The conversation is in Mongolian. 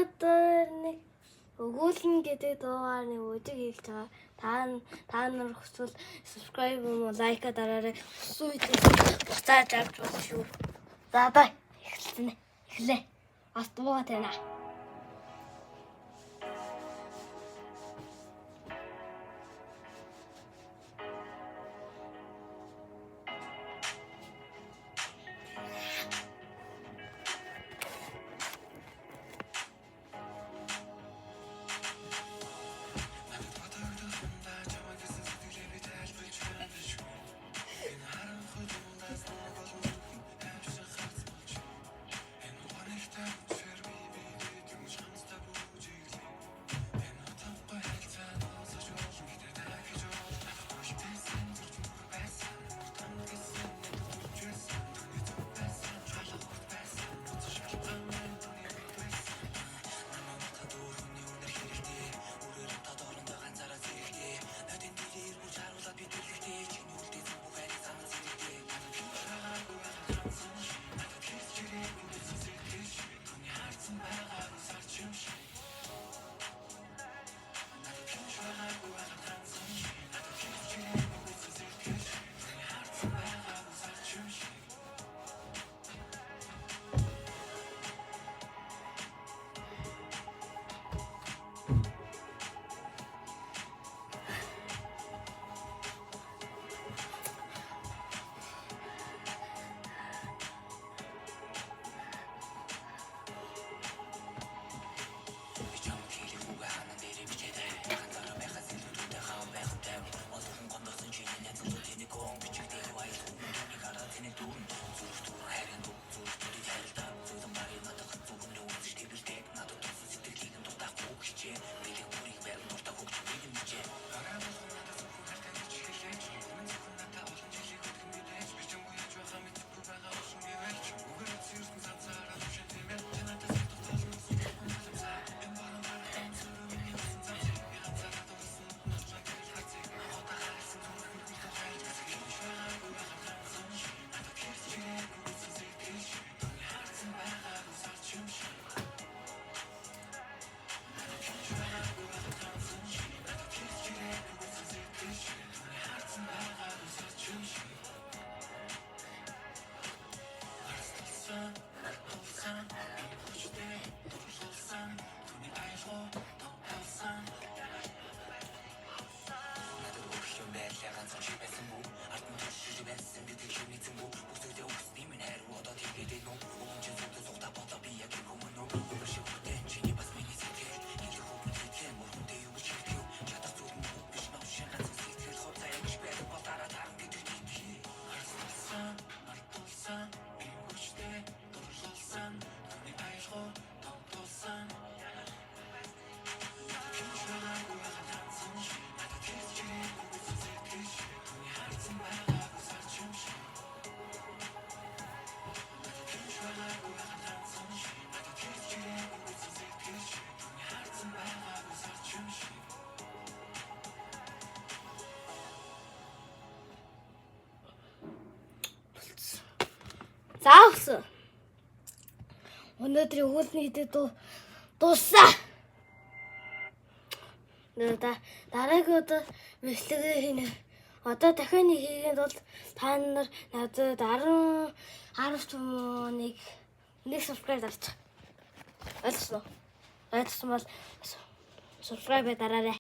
өнөөдөр нэг өгүүлэн гэдэг дуугаар нэг үжиг хийж байгаа. Та нар хүсвэл subscribe юм уу, лайк дараарай. Хүссэн үедээ буцааж авч болно шүү. За одоо эхлэе. Бас дуугаа тавина. За өнөөдрийн өгүүлний хэдэд дууссан. Дараагийн удаа бичлэгээ хийнэ. Одоо дахиад нэг хийгээд бол та нар надад 10 ч нэг subscribe дарчих. Ойлгосон уу? Ойлгосон бол subscribe дараарай.